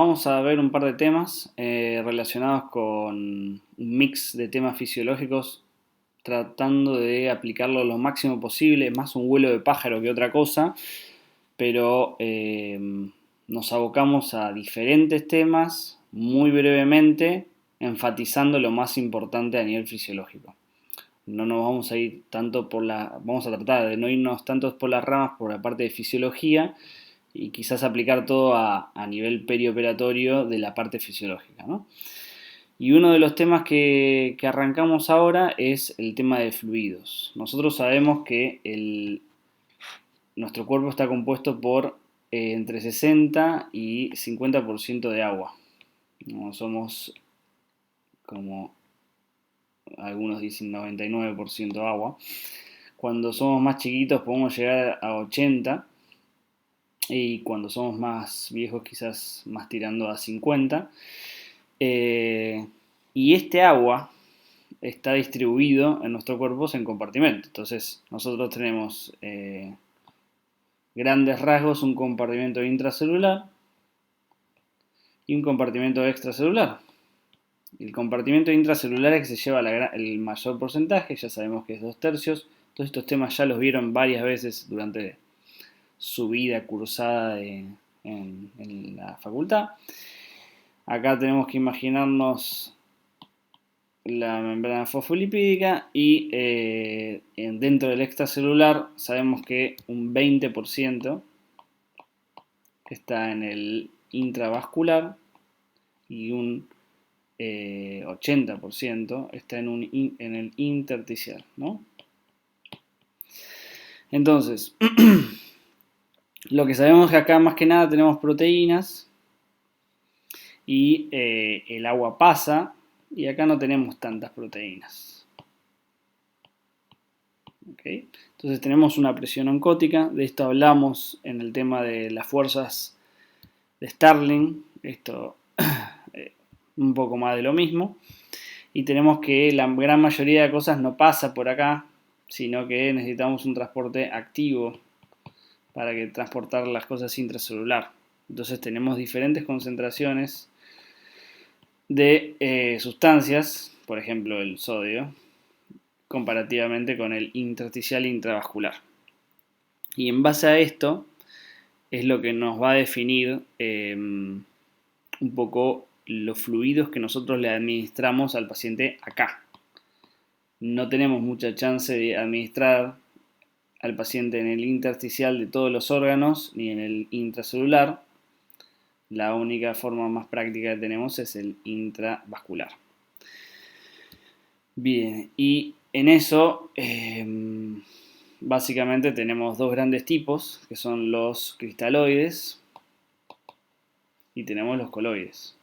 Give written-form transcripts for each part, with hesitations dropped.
Vamos a ver un par de temas relacionados con un mix de temas fisiológicos, tratando de aplicarlo lo máximo posible, más un vuelo de pájaro que otra cosa, pero nos abocamos a diferentes temas muy brevemente, enfatizando lo más importante a nivel fisiológico. No nos vamos a ir tanto vamos a tratar de no irnos tanto por las ramas por la parte de fisiología, y quizás aplicar todo a nivel perioperatorio de la parte fisiológica, ¿no? Y uno de los temas que arrancamos ahora es el tema de fluidos. Nosotros sabemos que nuestro cuerpo está compuesto por entre 60 y 50% de agua. No somos, como algunos dicen, 99% agua. Cuando somos más chiquitos podemos llegar a 80, y cuando somos más viejos quizás más tirando a 50. Eh, y este agua está distribuido en nuestro cuerpo en compartimentos. Entonces nosotros tenemos grandes rasgos un compartimento intracelular y un compartimento extracelular. El compartimento intracelular es que se lleva el mayor porcentaje, ya sabemos que es 2/3. Todos estos temas ya los vieron varias veces durante su vida cursada en la facultad. Acá tenemos que imaginarnos la membrana fosfolipídica y dentro del extracelular sabemos que un 20% está en el intravascular y un 80% está en el intersticial, ¿no? Entonces, lo que sabemos es que acá más que nada tenemos proteínas y el agua pasa, y acá no tenemos tantas proteínas. ¿Okay? Entonces tenemos una presión oncótica, de esto hablamos en el tema de las fuerzas de Starling, esto un poco más de lo mismo, y tenemos que la gran mayoría de cosas no pasa por acá, sino que necesitamos un transporte activo para que transportar las cosas intracelular. Entonces tenemos diferentes concentraciones de sustancias, por ejemplo el sodio, comparativamente con el intersticial intravascular. Y en base a esto es lo que nos va a definir un poco los fluidos que nosotros le administramos al paciente acá. No tenemos mucha chance de administrar al paciente en el intersticial de todos los órganos ni en el intracelular. La única forma más práctica que tenemos es el intravascular. Bien, y en eso básicamente tenemos dos grandes tipos, que son los cristaloides y tenemos los coloides.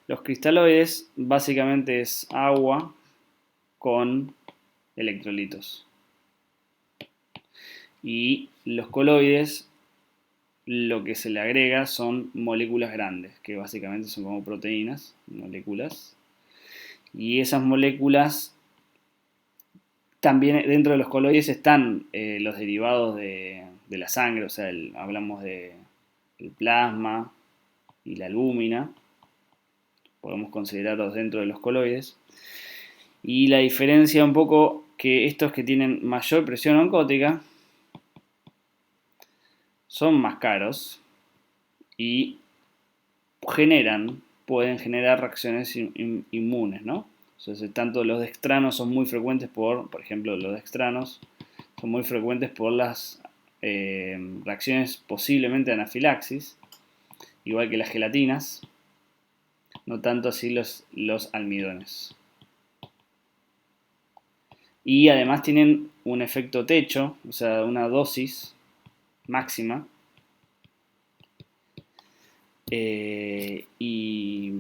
Los cristaloides básicamente es agua con electrolitos. Y los coloides, lo que se le agrega son moléculas grandes, que básicamente son como proteínas, moléculas. Y esas moléculas, también dentro de los coloides están los derivados de la sangre, o sea, hablamos del plasma y la albúmina, podemos considerarlos dentro de los coloides. Y la diferencia un poco que estos que tienen mayor presión oncótica son más caros y pueden generar reacciones inmunes, ¿no? Entonces, tanto los dextranos son muy frecuentes por ejemplo, los dextranos son muy frecuentes por las reacciones posiblemente de anafilaxis, igual que las gelatinas, no tanto así los almidones. Y además tienen un efecto techo, o sea, una dosis máxima, y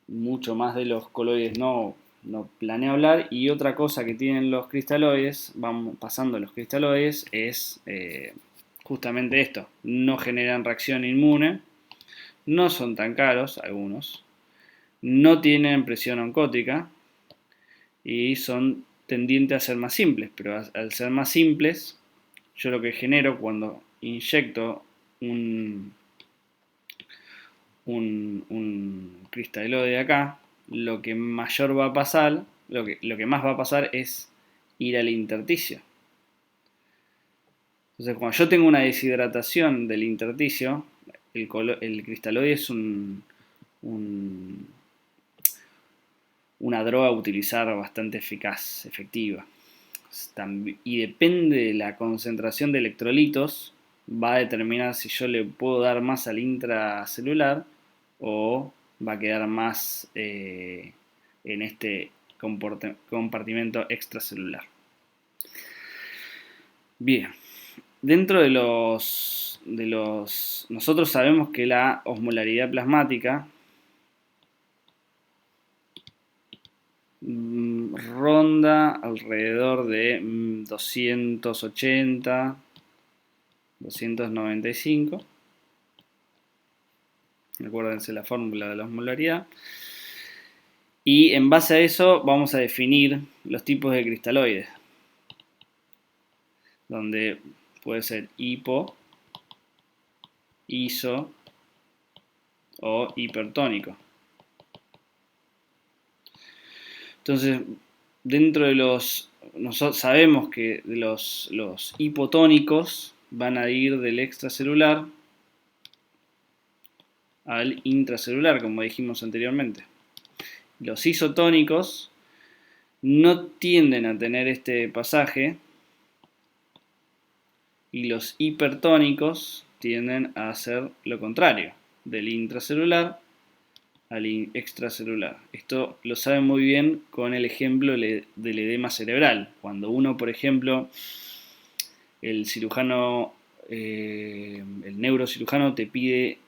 mucho más de los coloides no planeo hablar. Y otra cosa que tienen los cristaloides, vamos pasando a los cristaloides, es justamente esto: no generan reacción inmune, no son tan caros algunos, no tienen presión oncótica y son tendientes a ser más simples, pero al ser más simples, yo lo que genero cuando inyecto un un cristaloide acá, lo que mayor va a pasar, lo que más va a pasar es ir al intersticio. Entonces, cuando yo tengo una deshidratación del intersticio, el cristaloide es una droga a utilizar bastante eficaz, efectiva. Y depende de la concentración de electrolitos, va a determinar si yo le puedo dar más al intracelular o va a quedar más en este compartimento extracelular. Bien, dentro de nosotros sabemos que la osmolaridad plasmática ronda alrededor de 280, 295. Recuérdense la fórmula de la osmolaridad. Y en base a eso vamos a definir los tipos de cristaloides, donde puede ser hipo, iso o hipertónico. Entonces, dentro de nosotros sabemos que los hipotónicos van a ir del extracelular al intracelular, como dijimos anteriormente. Los isotónicos no tienden a tener este pasaje y los hipertónicos tienden a hacer lo contrario, del intracelular al extracelular. Esto lo saben muy bien con el ejemplo del edema cerebral. Cuando uno, por ejemplo, el cirujano, el neurocirujano te pide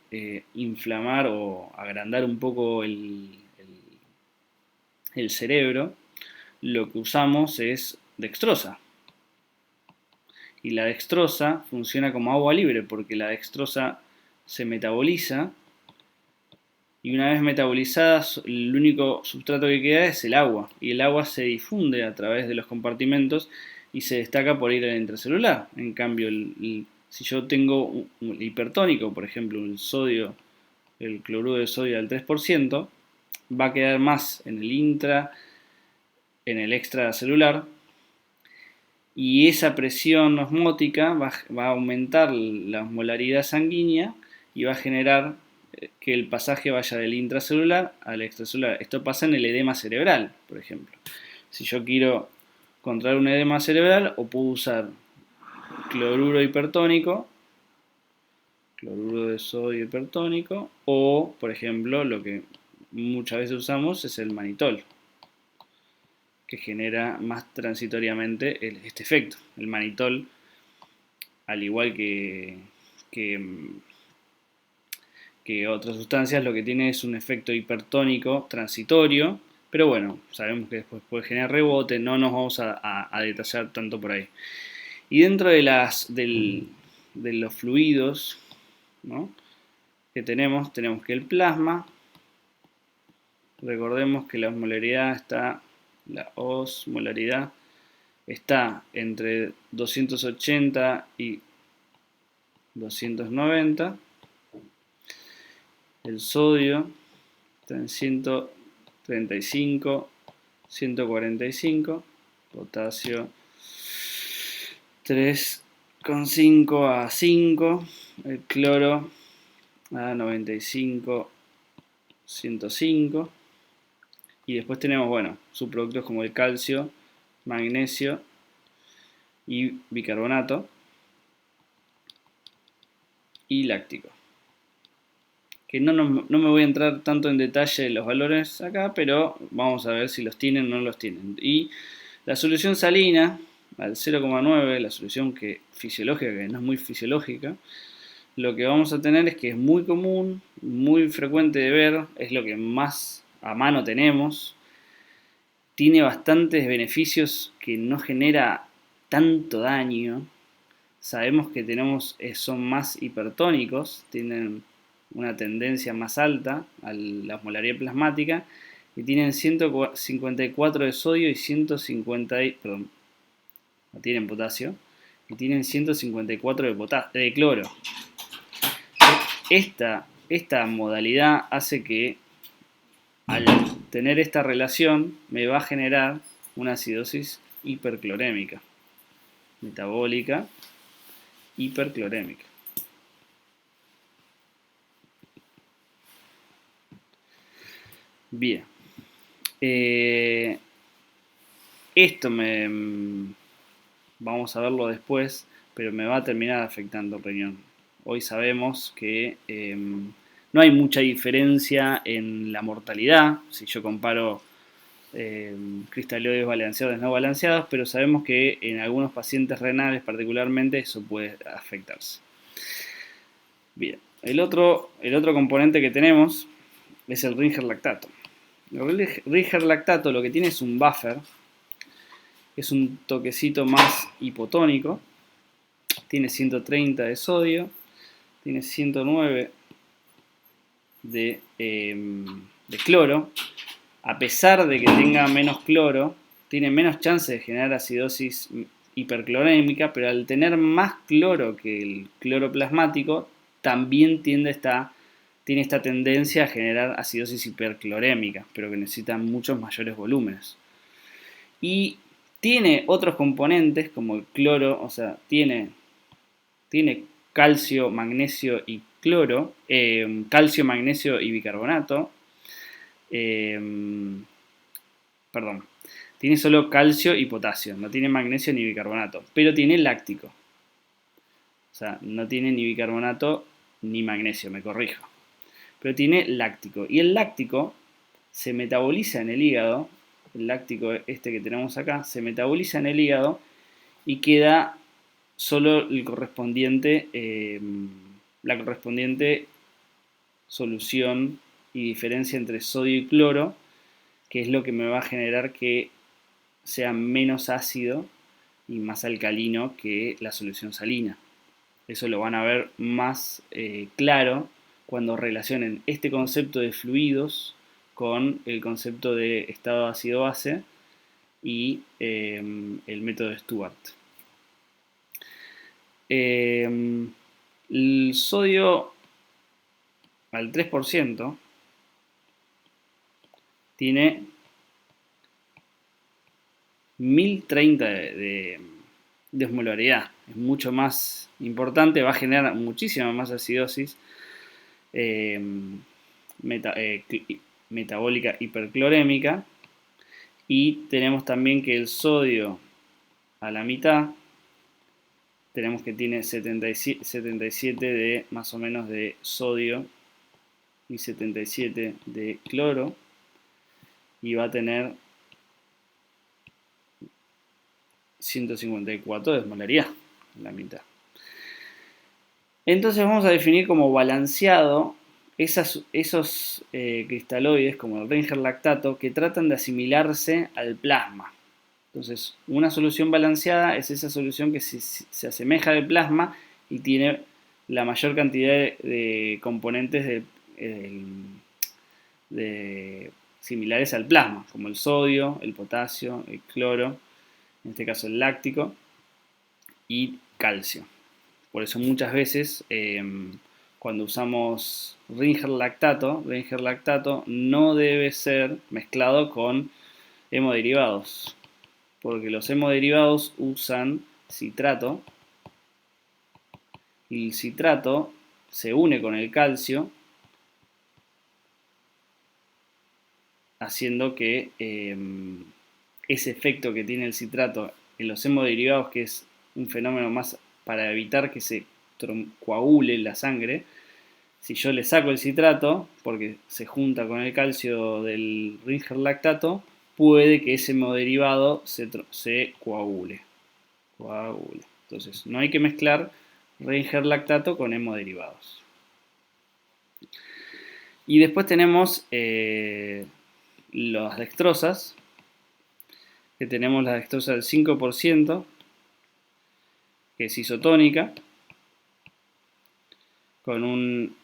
inflamar o agrandar un poco el cerebro, lo que usamos es dextrosa. Y la dextrosa funciona como agua libre porque la dextrosa se metaboliza y una vez metabolizada el único sustrato que queda es el agua y el agua se difunde a través de los compartimentos y se destaca por ir al intracelular. En cambio, si yo tengo un hipertónico, por ejemplo, el cloruro de sodio al 3%, va a quedar más en el extracelular, y esa presión osmótica va a aumentar la osmolaridad sanguínea y va a generar que el pasaje vaya del intracelular al extracelular. Esto pasa en el edema cerebral, por ejemplo. Si yo quiero controlar un edema cerebral, o puedo usar cloruro hipertónico, cloruro de sodio hipertónico, o, por ejemplo, lo que muchas veces usamos es el manitol, que genera más transitoriamente este efecto. El manitol, al igual que otras sustancias, lo que tiene es un efecto hipertónico transitorio, pero bueno, sabemos que después puede generar rebote, no nos vamos a detallar tanto por ahí. Y dentro de los fluidos, ¿no?, que tenemos que el plasma, recordemos que la osmolaridad está entre 280 y 290. El sodio está en 135, 145. Potasio 3,5 a 5. El cloro a 95, 105. Y después tenemos, bueno, subproductos como el calcio, magnesio y bicarbonato y láctico. Que no me voy a entrar tanto en detalle en los valores acá, pero vamos a ver si los tienen o no los tienen. Y la solución salina, al 0,9, la solución fisiológica, que no es muy fisiológica, lo que vamos a tener es que es muy común, muy frecuente de ver, es lo que más a mano tenemos, tiene bastantes beneficios, que no genera tanto daño. Sabemos que son más hipertónicos, tienen una tendencia más alta a la osmolaridad plasmática, y tienen 154 de sodio y 150, perdón, no tienen potasio, y tienen 154 de cloro. esta modalidad hace que al tener esta relación me va a generar una acidosis hiperclorémica, metabólica hiperclorémica. Bien. Esto vamos a verlo después, pero me va a terminar afectando el riñón. Hoy sabemos que no hay mucha diferencia en la mortalidad, si yo comparo cristaloides balanceados y no balanceados, pero sabemos que en algunos pacientes renales particularmente eso puede afectarse. Bien, el otro componente que tenemos es el Ringer lactato. El Ringer lactato lo que tiene es un buffer, es un toquecito más hipotónico, tiene 130 de sodio, tiene 109 de cloro. A pesar de que tenga menos cloro, tiene menos chance de generar acidosis hiperclorémica, pero al tener más cloro que el cloro plasmático, también tiene esta tendencia a generar acidosis hiperclorémica, pero que necesita muchos mayores volúmenes. Y tiene otros componentes como el cloro, o sea, tiene calcio, magnesio y cloro, calcio, magnesio y bicarbonato. Perdón, tiene solo calcio y potasio, no tiene magnesio ni bicarbonato, pero tiene láctico. O sea, no tiene ni bicarbonato ni magnesio, me corrijo. Pero tiene láctico. Y el láctico se metaboliza en el hígado, el láctico este que tenemos acá, se metaboliza en el hígado y queda solo el correspondiente, la correspondiente solución y diferencia entre sodio y cloro, que es lo que me va a generar que sea menos ácido y más alcalino que la solución salina. Eso lo van a ver más claro cuando relacionen este concepto de fluidos con el concepto de estado ácido-base y el método de Stuart. El sodio al 3% tiene 1030 de osmolaridad. Es mucho más importante, va a generar muchísima más acidosis metabólica hiperclorémica. Y tenemos también que el sodio a la mitad, tenemos que tiene 77 de más o menos de sodio y 77 de cloro, y va a tener 154 de osmolaridad, la mitad. Entonces vamos a definir como balanceado esos cristaloides, como el Ringer lactato, que tratan de asimilarse al plasma. Entonces, una solución balanceada es esa solución que se asemeja al plasma y tiene la mayor cantidad de componentes similares al plasma, como el sodio, el potasio, el cloro, en este caso el láctico, y calcio. Por eso muchas veces cuando usamos Ringer lactato no debe ser mezclado con hemoderivados, porque los hemoderivados usan citrato y el citrato se une con el calcio, haciendo que ese efecto que tiene el citrato en los hemoderivados, que es un fenómeno más para evitar que se coagule la sangre, si yo le saco el citrato, porque se junta con el calcio del Ringer lactato, puede que ese hemodiderivado se coagule. Entonces, no hay que mezclar Ringer lactato con hemoderivados. Y después tenemos las dextrosas, que tenemos la dextrosa del 5%, que es isotónica, con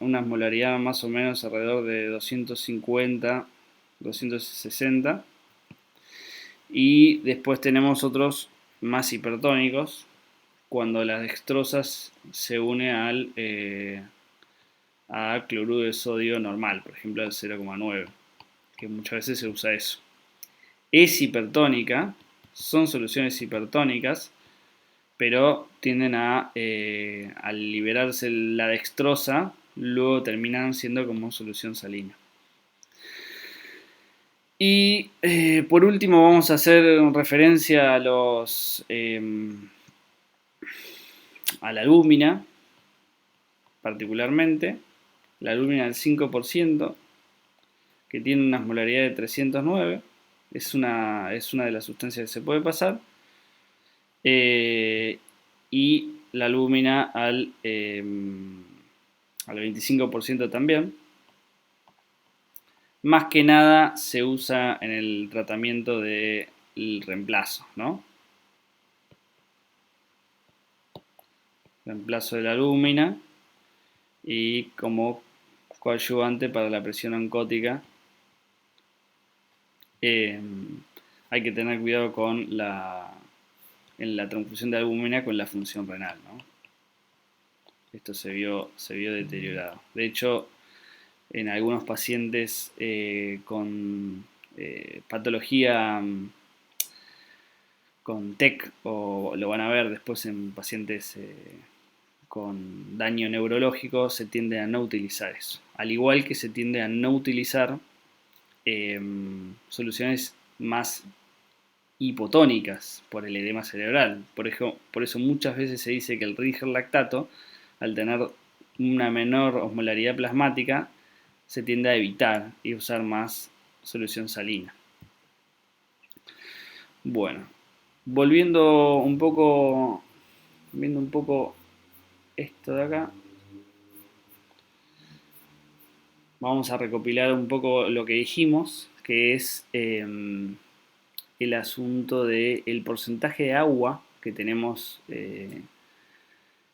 una osmolaridad más o menos alrededor de 250, 260. Y después tenemos otros más hipertónicos, cuando las dextrosas se une al a cloruro de sodio normal, por ejemplo al 0,9, que muchas veces se usa eso. Es hipertónica, son soluciones hipertónicas, pero tienden a, al liberarse la dextrosa, luego terminan siendo como solución salina. Y por último vamos a hacer referencia a a la albúmina, particularmente, la albúmina del 5%, que tiene una osmolaridad de 309, es una de las sustancias que se puede pasar, y la albúmina al 25% también. Más que nada se usa en el tratamiento del reemplazo, ¿no? Reemplazo de la albúmina y como coadyuvante para la presión oncótica. Hay que tener cuidado con en la transfusión de albúmina con la función renal, ¿no? Esto se vio deteriorado. De hecho, en algunos pacientes con patología con TEC, o lo van a ver después en pacientes con daño neurológico, se tiende a no utilizar eso. Al igual que se tiende a no utilizar soluciones más hipotónicas por el edema cerebral. Por eso muchas veces se dice que el Ringer lactato, al tener una menor osmolaridad plasmática, se tiende a evitar y usar más solución salina. Bueno, volviendo un poco, viendo un poco esto de acá, vamos a recopilar un poco lo que dijimos, que es el asunto del porcentaje de agua que tenemos en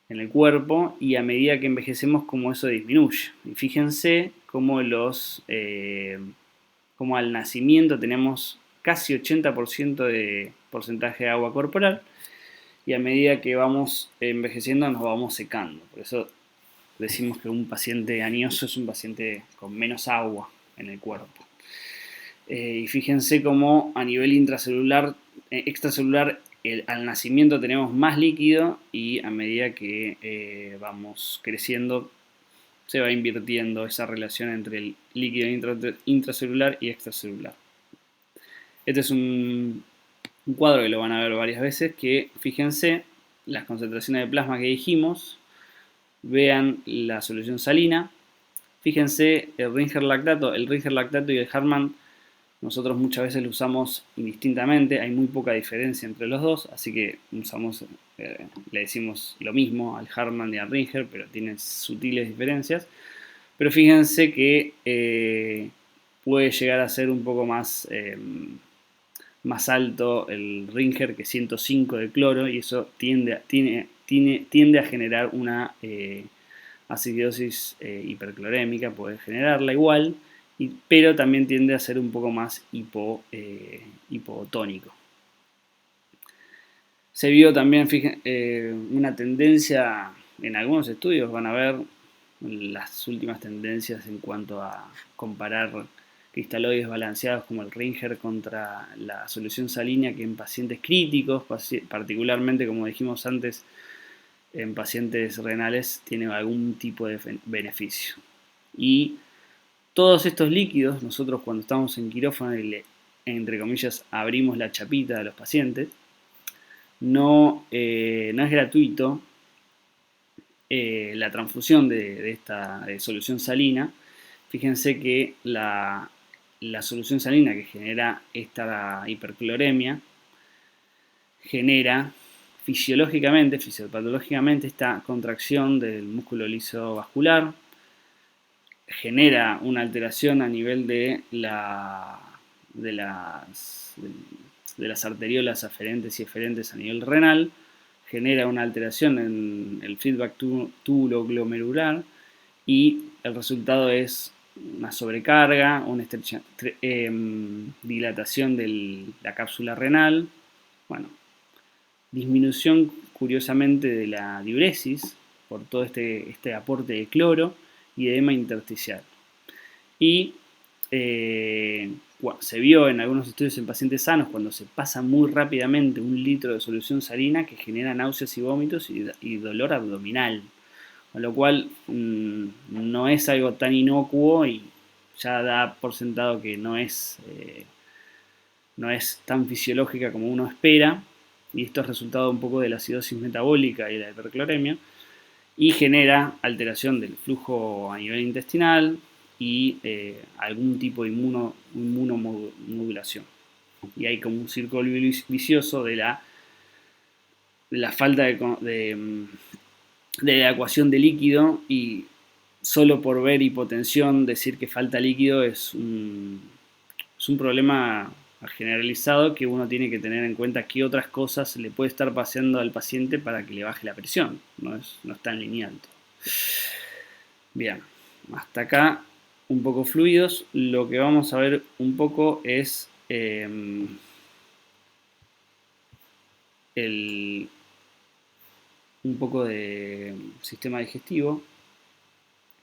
el cuerpo, y a medida que envejecemos cómo eso disminuye. Y fíjense cómo como al nacimiento tenemos casi 80% de porcentaje de agua corporal, y a medida que vamos envejeciendo nos vamos secando. Por eso decimos que un paciente añoso es un paciente con menos agua en el cuerpo. Y fíjense cómo a nivel intracelular, extracelular, al nacimiento tenemos más líquido, y a medida que vamos creciendo se va invirtiendo esa relación entre el líquido intracelular y extracelular. Este es un cuadro que lo van a ver varias veces, que fíjense las concentraciones de plasma que dijimos, vean la solución salina, fíjense el Ringer lactato y el Hartmann. Nosotros muchas veces lo usamos indistintamente, hay muy poca diferencia entre los dos, así que le decimos lo mismo al Hartmann y al Ringer, pero tienen sutiles diferencias. Pero fíjense que puede llegar a ser un poco más alto el Ringer que 105 de cloro, y eso tiende a generar una acidosis hiperclorémica, puede generarla igual, pero también tiende a ser un poco más hipotónico. Se vio también una tendencia en algunos estudios, van a ver las últimas tendencias en cuanto a comparar cristaloides balanceados como el Ringer contra la solución salina, que en pacientes críticos, particularmente como dijimos antes, en pacientes renales, tiene algún tipo de beneficio. Y todos estos líquidos, nosotros cuando estamos en quirófano y entre comillas, abrimos la chapita de los pacientes, no es gratuito la transfusión de esta solución salina. Fíjense que la solución salina que genera esta hipercloremia genera fisiopatológicamente esta contracción del músculo liso vascular, genera una alteración a nivel de las arteriolas aferentes y eferentes a nivel renal, genera una alteración en el feedback túbulo glomerular, y el resultado es una sobrecarga, una dilatación de la cápsula renal, bueno, disminución curiosamente de la diuresis por todo este aporte de cloro, y edema intersticial. Y se vio en algunos estudios en pacientes sanos cuando se pasa muy rápidamente 1 litro de solución salina que genera náuseas y vómitos y dolor abdominal. Con lo cual no es algo tan inocuo y ya da por sentado que no es tan fisiológica como uno espera. Y esto es resultado un poco de la acidosis metabólica y la hipercloremia. Y genera alteración del flujo a nivel intestinal y algún tipo de inmunomodulación. Y hay como un círculo vicioso de la falta de evacuación de líquido, y solo por ver hipotensión decir que falta líquido es un problema generalizado que uno tiene que tener en cuenta qué otras cosas le puede estar pasando al paciente para que le baje la presión. No es tan lineal todo. Bien, hasta acá un poco fluidos. Lo que vamos a ver un poco es un poco de sistema digestivo,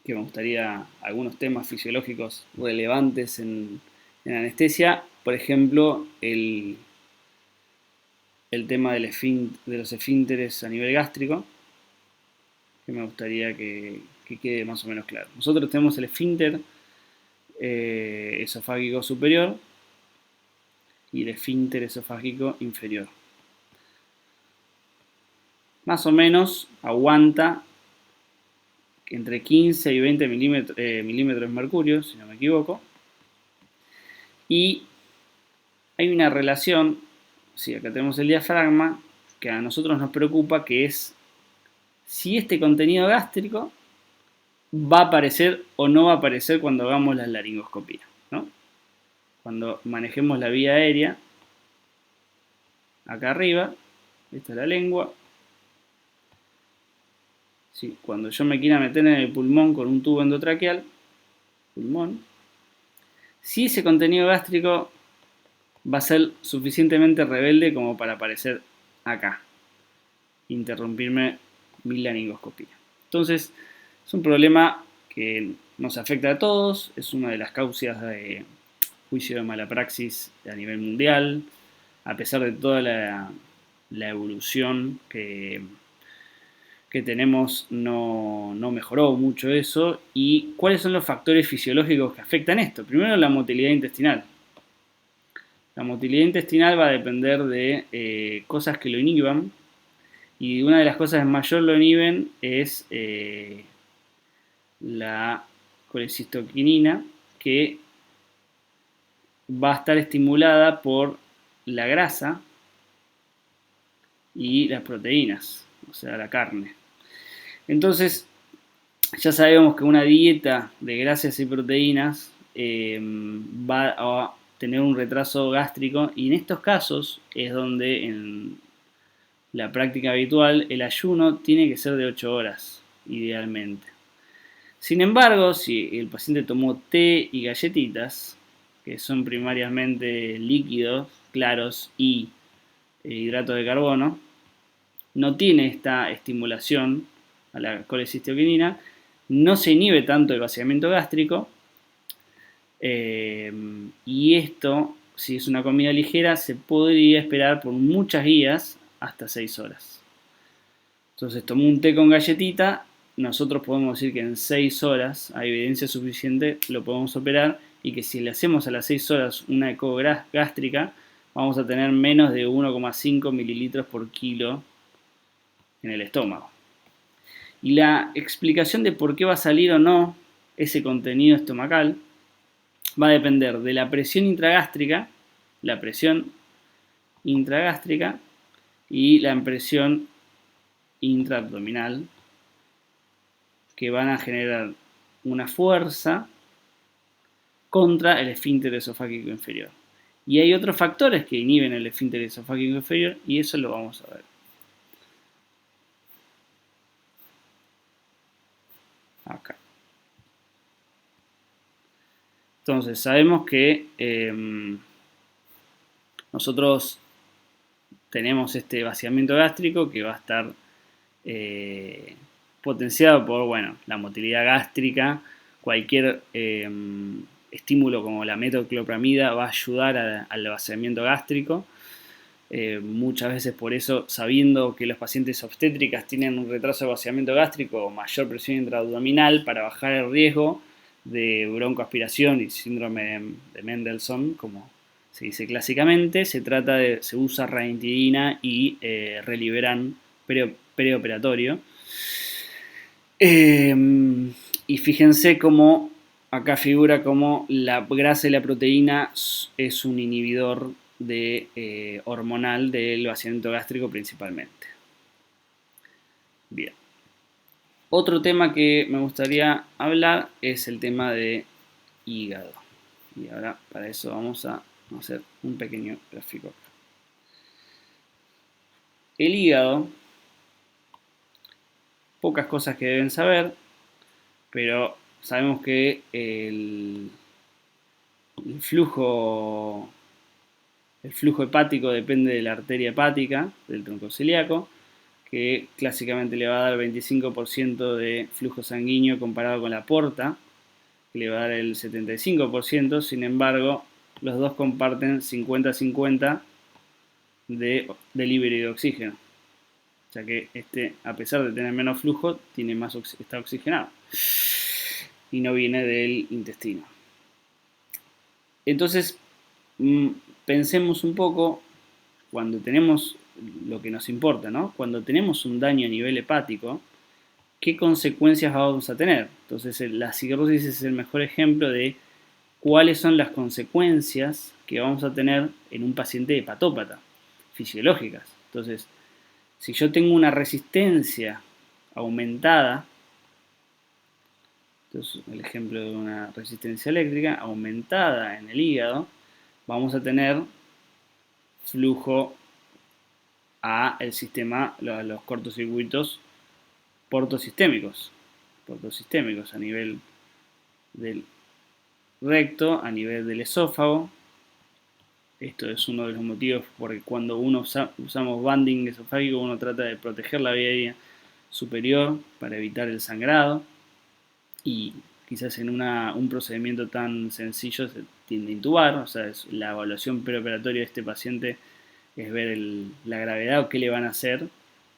que me gustaría algunos temas fisiológicos relevantes en anestesia. Por ejemplo, el tema de los esfínteres a nivel gástrico, que me gustaría que quede más o menos claro. Nosotros tenemos el esfínter esofágico superior y el esfínter esofágico inferior. Más o menos aguanta entre 15 y 20 milímetros de mercurio, si no me equivoco. Y hay una relación, sí, acá tenemos el diafragma, que a nosotros nos preocupa, que es si este contenido gástrico va a aparecer o no va a aparecer cuando hagamos la laringoscopía, ¿no? Cuando manejemos la vía aérea, acá arriba, esta es la lengua. Sí, cuando yo me quiera meter en el pulmón con un tubo endotraqueal, pulmón, si ese contenido gástrico va a ser suficientemente rebelde como para aparecer acá, interrumpirme mi laringoscopía. Entonces, es un problema que nos afecta a todos, es una de las causas de juicio de mala praxis a nivel mundial, a pesar de toda la evolución que tenemos, no mejoró mucho eso. ¿Y cuáles son los factores fisiológicos que afectan esto? Primero, la motilidad intestinal. La motilidad intestinal va a depender de cosas que lo inhiban, y una de las cosas que mayor lo inhiben es la colecistoquinina, que va a estar estimulada por la grasa y las proteínas, o sea, la carne. Entonces, ya sabemos que una dieta de grasas y proteínas va a tener un retraso gástrico, y en estos casos es donde en la práctica habitual el ayuno tiene que ser de 8 horas, idealmente. Sin embargo, si el paciente tomó té y galletitas, que son primariamente líquidos, claros y hidratos de carbono, no tiene esta estimulación a la colecistoquinina, no se inhibe tanto el vaciamiento gástrico, y esto, si es una comida ligera, se podría esperar por muchas guías hasta 6 horas. Entonces, tomó un té con galletita, nosotros podemos decir que en 6 horas, a evidencia suficiente, lo podemos operar, y que si le hacemos a las 6 horas una eco gástrica, vamos a tener menos de 1,5 mililitros por kilo en el estómago. Y la explicación de por qué va a salir o no ese contenido estomacal va a depender de la presión intragástrica y la presión intraabdominal, que van a generar una fuerza contra el esfínter esofágico inferior. Y hay otros factores que inhiben el esfínter esofágico inferior, y eso lo vamos a ver acá. Entonces, sabemos que nosotros tenemos este vaciamiento gástrico que va a estar potenciado por, bueno, la motilidad gástrica. Cualquier estímulo como la metoclopramida va a ayudar al vaciamiento gástrico. Muchas veces por eso, sabiendo que los pacientes obstétricas tienen un retraso de vaciamiento gástrico o mayor presión intraabdominal, para bajar el riesgo de broncoaspiración y síndrome de Mendelssohn, como se dice clásicamente, se usa ranitidina y Reliberan preoperatorio. Y fíjense cómo acá figura como la grasa y la proteína es un inhibidor hormonal del vaciamiento gástrico principalmente. Bien. Otro tema que me gustaría hablar es el tema de hígado. Y ahora para eso vamos a hacer un pequeño gráfico. El hígado, pocas cosas que deben saber, pero sabemos que el flujo hepático depende de la arteria hepática, del tronco celíaco, que clásicamente le va a dar 25% de flujo sanguíneo comparado con la porta, que le va a dar el 75%, sin embargo, los dos comparten 50-50 de delivery de oxígeno. O sea que a pesar de tener menos flujo, está oxigenado y no viene del intestino. Entonces, pensemos un poco, cuando tenemos lo que nos importa, ¿no? Cuando tenemos un daño a nivel hepático, ¿qué consecuencias vamos a tener? Entonces, la cirrosis es el mejor ejemplo de cuáles son las consecuencias que vamos a tener en un paciente hepatópata, fisiológicas. Entonces, si yo tengo una resistencia aumentada, entonces el ejemplo de una resistencia eléctrica aumentada en el hígado, vamos a tener flujo a el sistema, los cortocircuitos portosistémicos a nivel del recto, a nivel del esófago. Esto es uno de los motivos porque cuando usamos banding esofágico, uno trata de proteger la vía aérea superior para evitar el sangrado, y quizás en un procedimiento tan sencillo se tiende a intubar. O sea, la evaluación preoperatoria de este paciente es ver la gravedad o qué le van a hacer,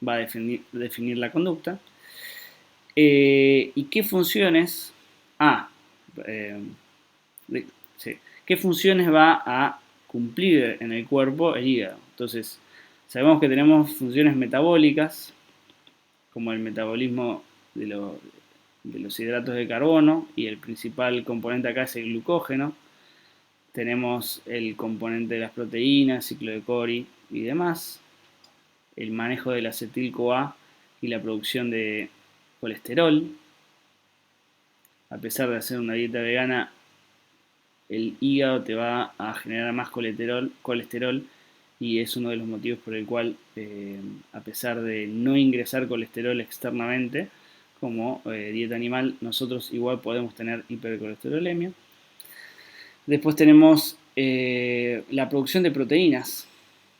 va a definir la conducta. ¿Y qué funciones? ¿Qué funciones va a cumplir en el cuerpo el hígado? Entonces, sabemos que tenemos funciones metabólicas, como el metabolismo de los hidratos de carbono, y el principal componente acá es el glucógeno. Tenemos el componente de las proteínas, ciclo de Cori y demás, el manejo del acetil-CoA y la producción de colesterol. A pesar de hacer una dieta vegana, el hígado te va a generar más colesterol, y es uno de los motivos por el cual, a pesar de no ingresar colesterol externamente como dieta animal, nosotros igual podemos tener hipercolesterolemia. Después tenemos la producción de proteínas,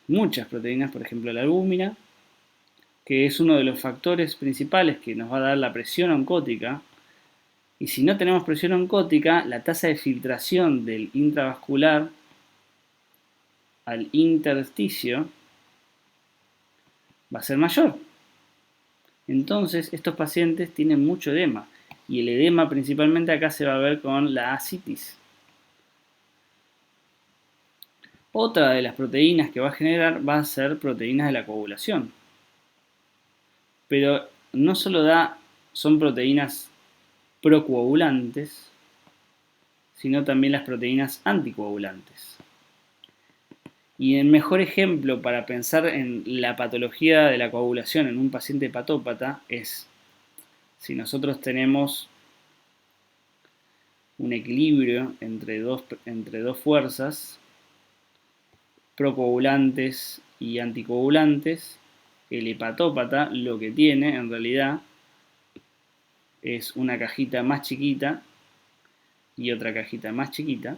muchas proteínas, por ejemplo la albúmina, que es uno de los factores principales que nos va a dar la presión oncótica. Y si no tenemos presión oncótica, la tasa de filtración del intravascular al intersticio va a ser mayor. Entonces, estos pacientes tienen mucho edema, y el edema principalmente acá se va a ver con la ascitis. Otra de las proteínas que va a generar va a ser proteínas de la coagulación. Pero no solo son proteínas procoagulantes, sino también las proteínas anticoagulantes. Y el mejor ejemplo para pensar en la patología de la coagulación en un paciente hepatópata es si nosotros tenemos un equilibrio entre dos fuerzas, procoagulantes y anticoagulantes. El hepatópata lo que tiene en realidad es una cajita más chiquita y otra cajita más chiquita,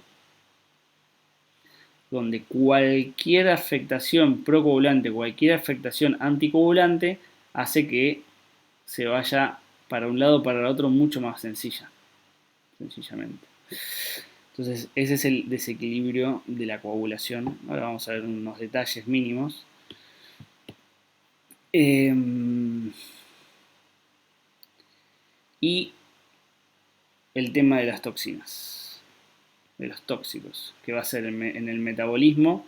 donde cualquier afectación procoagulante, cualquier afectación anticoagulante hace que se vaya para un lado o para el otro mucho más sencilla, sencillamente. Entonces ese es el desequilibrio de la coagulación. Ahora vamos a ver unos detalles mínimos. Y el tema de las toxinas, de los tóxicos, que va a ser en el metabolismo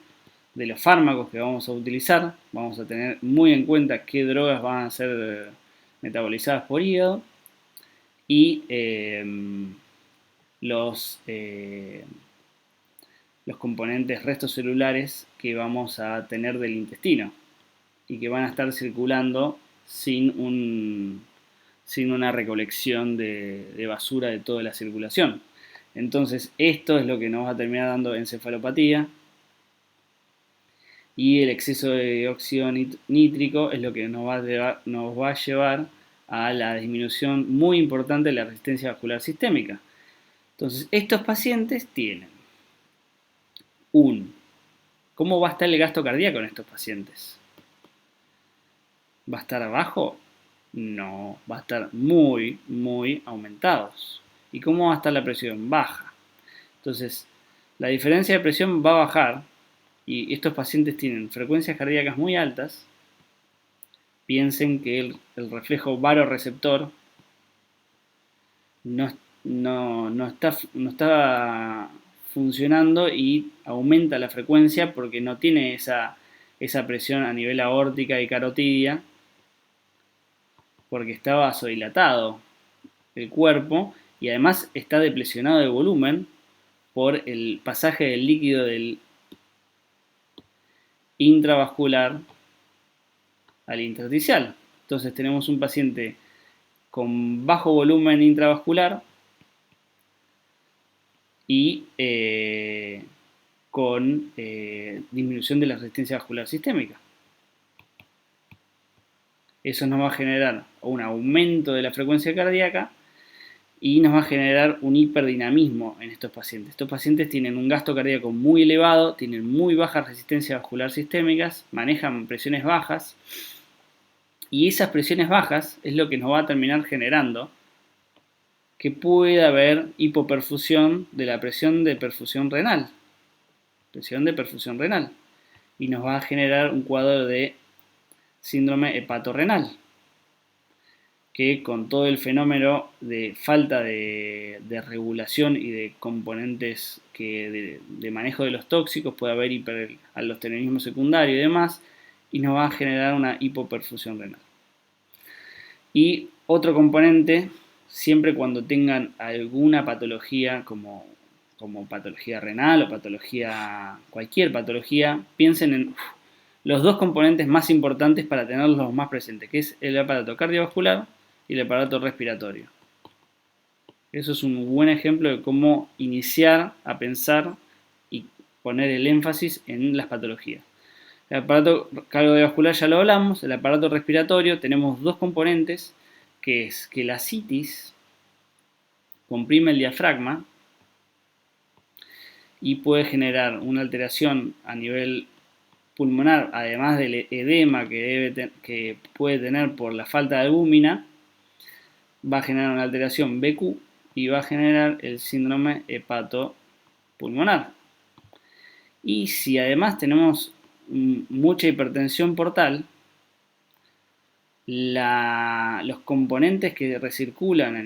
de los fármacos que vamos a utilizar. Vamos a tener muy en cuenta qué drogas van a ser metabolizadas por hígado y los componentes restos celulares que vamos a tener del intestino y que van a estar circulando sin una recolección de basura de toda la circulación. Entonces esto es lo que nos va a terminar dando encefalopatía, y el exceso de óxido nítrico es lo que nos va a llevar a la disminución muy importante de la resistencia vascular sistémica. Entonces estos pacientes tienen ¿cómo va a estar el gasto cardíaco en estos pacientes? ¿Va a estar bajo? No, va a estar muy, muy aumentados. ¿Y cómo va a estar la presión? Baja. Entonces, la diferencia de presión va a bajar y estos pacientes tienen frecuencias cardíacas muy altas. Piensen que el reflejo varoreceptor no está funcionando y aumenta la frecuencia porque no tiene esa presión a nivel aórtica y carotidia, porque está vasodilatado el cuerpo y además está depresionado de volumen por el pasaje del líquido del intravascular al intersticial. Entonces tenemos un paciente con bajo volumen intravascular y con disminución de la resistencia vascular sistémica. Eso nos va a generar un aumento de la frecuencia cardíaca y nos va a generar un hiperdinamismo en estos pacientes. Estos pacientes tienen un gasto cardíaco muy elevado, tienen muy bajas resistencias vascular sistémicas, manejan presiones bajas y esas presiones bajas es lo que nos va a terminar generando que pueda haber hipoperfusión de la presión de perfusión renal. Y nos va a generar un cuadro de síndrome hepatorrenal, que con todo el fenómeno de falta de regulación y de componentes de manejo de los tóxicos, puede haber hiperaldosteronismo secundario y demás, y nos va a generar una hipoperfusión renal. Y otro componente, siempre cuando tengan alguna patología como patología renal o cualquier patología, piensen en los dos componentes más importantes para tenerlos más presentes, que es el aparato cardiovascular y el aparato respiratorio. Eso es un buen ejemplo de cómo iniciar a pensar y poner el énfasis en las patologías. El aparato cardiovascular ya lo hablamos, el aparato respiratorio tenemos dos componentes, que es que la citis comprime el diafragma y puede generar una alteración a nivel pulmonar, además del edema que puede tener por la falta de albúmina, va a generar una alteración BQ y va a generar el síndrome hepatopulmonar. Y si además tenemos mucha hipertensión portal, los componentes que recirculan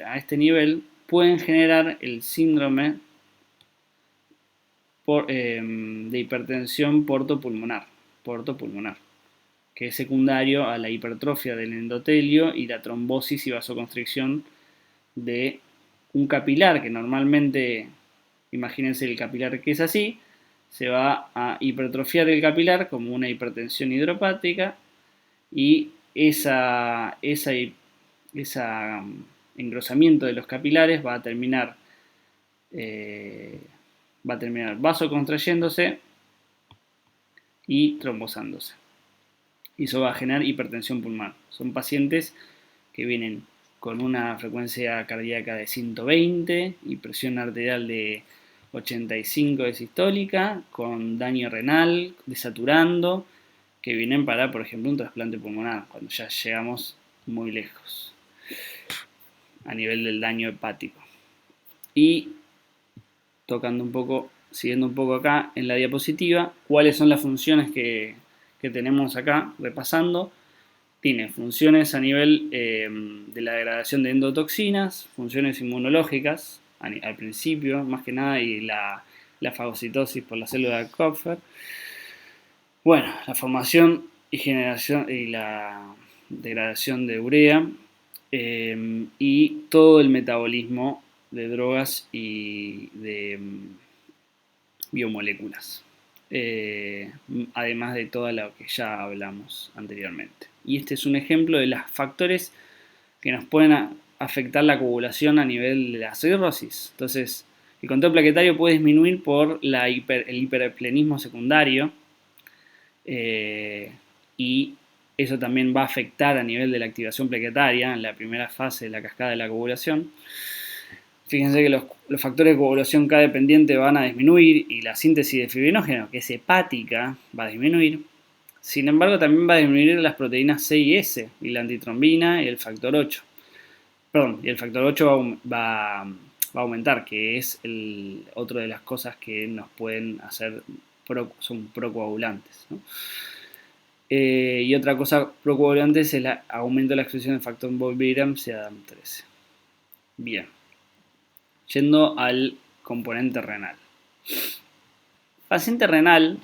a este nivel pueden generar el síndrome de hipertensión portopulmonar, que es secundario a la hipertrofia del endotelio y la trombosis y vasoconstricción de un capilar, que normalmente, imagínense el capilar que es así, se va a hipertrofiar el capilar como una hipertensión hidropática y ese engrosamiento de los capilares va a terminar vasoconstrayéndose y trombosándose. Y eso va a generar hipertensión pulmonar. Son pacientes que vienen con una frecuencia cardíaca de 120 y presión arterial de 85 de sistólica, con daño renal, desaturando, que vienen para, por ejemplo, un trasplante pulmonar, cuando ya llegamos muy lejos. a nivel del daño hepático. Y tocando un poco, siguiendo un poco acá en la diapositiva, cuáles son las funciones que tenemos acá, repasando. Tiene funciones a nivel de la degradación de endotoxinas, funciones inmunológicas al principio, más que nada, y la fagocitosis por la célula de Kupffer. Bueno, la formación y generación y la degradación de urea y todo el metabolismo de drogas y de biomoléculas. Además de todo lo que ya hablamos anteriormente. Y este es un ejemplo de los factores que nos pueden afectar la coagulación a nivel de la cirrosis. Entonces, el control plaquetario puede disminuir por el hiperplenismo secundario y eso también va a afectar a nivel de la activación plaquetaria en la primera fase de la cascada de la coagulación. Fíjense que los factores de coagulación K dependiente van a disminuir y la síntesis de fibrinógeno, que es hepática, va a disminuir. Sin embargo, también va a disminuir las proteínas C y S, y la antitrombina y el factor 8. Perdón, y el factor 8 va a aumentar, que es otra de las cosas que nos pueden hacer, son procoagulantes, ¿no? Y otra cosa procoagulante es el aumento de la expresión del factor von Willebrand y ADAM13. Bien. Yendo al componente renal. Paciente renal,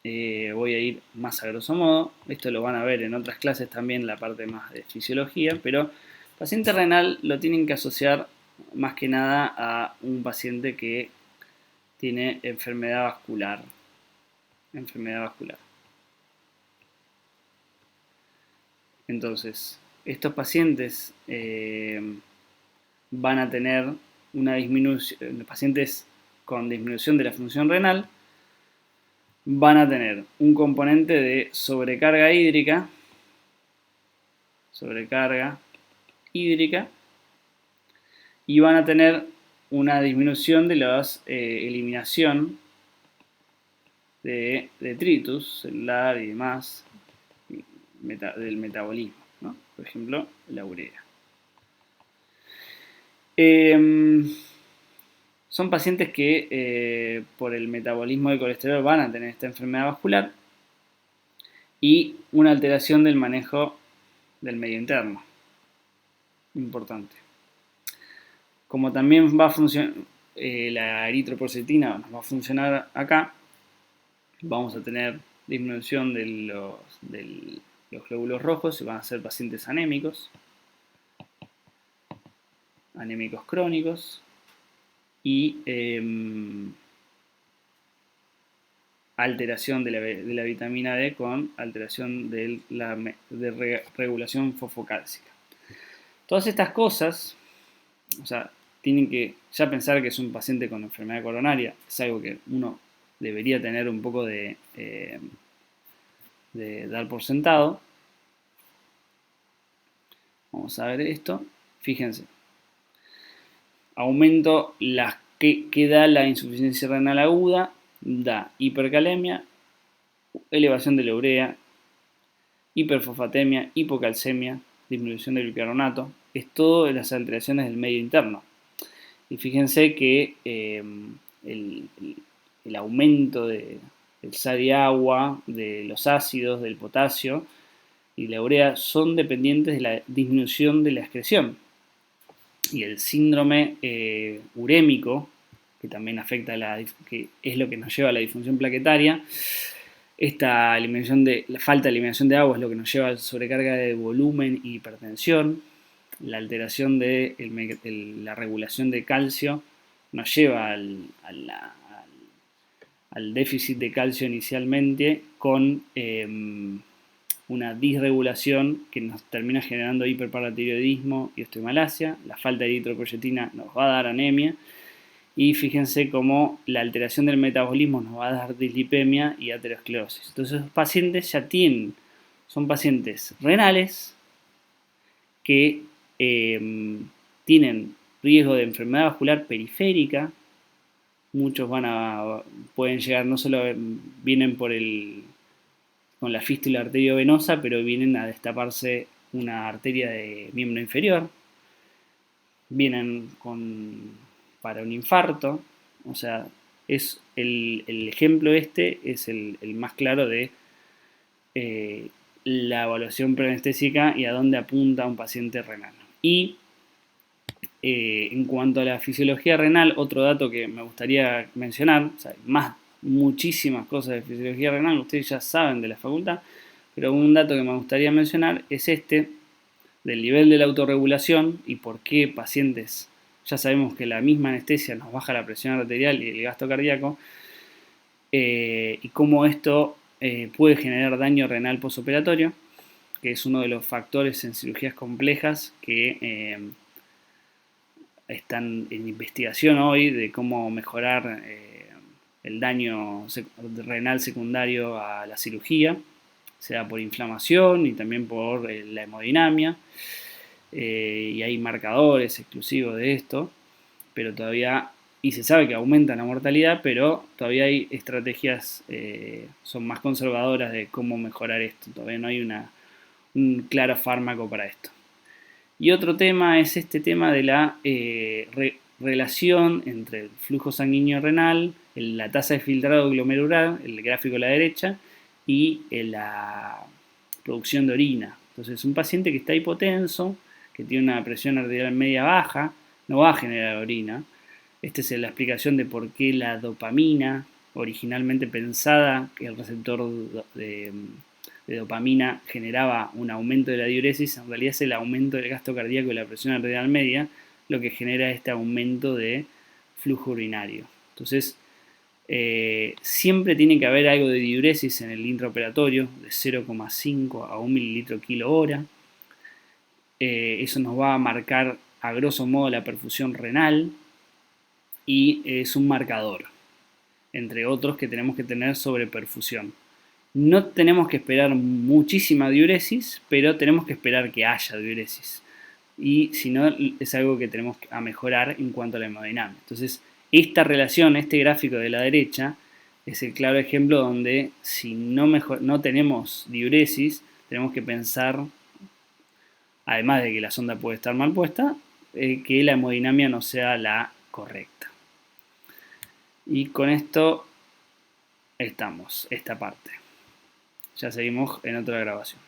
voy a ir más a grosso modo, esto lo van a ver en otras clases también, la parte más de fisiología, pero paciente renal lo tienen que asociar más que nada a un paciente que tiene enfermedad vascular. Entonces, estos pacientes van a tener una disminución, pacientes con disminución de la función renal van a tener un componente de sobrecarga hídrica, y van a tener una disminución de la eliminación de detritus celular y demás del metabolismo, ¿no? Por ejemplo, la urea. Son pacientes que por el metabolismo del colesterol van a tener esta enfermedad vascular y una alteración del manejo del medio interno. Importante. Como también va a funcionar la eritropoyetina, va a funcionar acá, vamos a tener disminución de los glóbulos rojos y van a ser pacientes anémicos crónicos y alteración de la vitamina D con alteración de regulación fosfocálcica. Todas estas cosas, o sea, tienen que ya pensar que es un paciente con enfermedad coronaria, es algo que uno debería tener un poco de dar por sentado. Vamos a ver esto, fíjense. Aumento que da la insuficiencia renal aguda, da hipercalemia, elevación de la urea, hiperfosfatemia, hipocalcemia, disminución del bicarbonato. Es todo las alteraciones del medio interno. Y fíjense que el aumento del sal y agua, de los ácidos, del potasio y la urea son dependientes de la disminución de la excreción. Y el síndrome urémico, que también afecta que es lo que nos lleva a la disfunción plaquetaria, la falta de eliminación de agua es lo que nos lleva a la sobrecarga de volumen y hipertensión. La alteración de la regulación de calcio nos lleva al déficit de calcio inicialmente con una disregulación que nos termina generando hiperparatiroidismo y osteomalacia. La falta de eritropoyetina nos va a dar anemia. Y fíjense cómo la alteración del metabolismo nos va a dar dislipemia y aterosclerosis. Entonces los pacientes son pacientes renales que tienen riesgo de enfermedad vascular periférica. Muchos pueden llegar, no solo vienen con la fístula arteriovenosa, pero vienen a destaparse una arteria de miembro inferior, vienen para un infarto. O sea, es el ejemplo este es el más claro de la evaluación preanestésica y a dónde apunta un paciente renal. Y en cuanto a la fisiología renal, otro dato que me gustaría mencionar, o sea, muchísimas cosas de fisiología renal, ustedes ya saben de la facultad, pero un dato que me gustaría mencionar es este, del nivel de la autorregulación y por qué pacientes, ya sabemos que la misma anestesia nos baja la presión arterial y el gasto cardíaco, y cómo esto puede generar daño renal posoperatorio, que es uno de los factores en cirugías complejas que están en investigación hoy de cómo mejorar el daño renal secundario a la cirugía, sea por inflamación y también por la hemodinamia. Y hay marcadores exclusivos de esto, pero todavía, y se sabe que aumenta la mortalidad, pero todavía hay estrategias, son más conservadoras de cómo mejorar esto, todavía no hay un claro fármaco para esto. Y otro tema es este tema de la relación entre el flujo sanguíneo renal, la tasa de filtrado glomerular, el gráfico a la derecha, y la producción de orina. Entonces, un paciente que está hipotenso, que tiene una presión arterial media baja, no va a generar orina. Esta es la explicación de por qué la dopamina, originalmente pensada que el receptor de dopamina generaba un aumento de la diuresis, en realidad es el aumento del gasto cardíaco y la presión arterial media lo que genera este aumento de flujo urinario. Entonces, siempre tiene que haber algo de diuresis en el intraoperatorio, de 0,5 a 1 mililitro kilo hora. Eso nos va a marcar a grosso modo la perfusión renal y es un marcador, entre otros que tenemos que tener sobre perfusión. No tenemos que esperar muchísima diuresis, pero tenemos que esperar que haya diuresis. Y si no, es algo que tenemos a mejorar en cuanto a la hemodinamia. Entonces, esta relación, este gráfico de la derecha, es el claro ejemplo donde si no tenemos diuresis, tenemos que pensar, además de que la sonda puede estar mal puesta, que la hemodinamia no sea la correcta. Y con esto estamos, esta parte. Ya seguimos en otra grabación.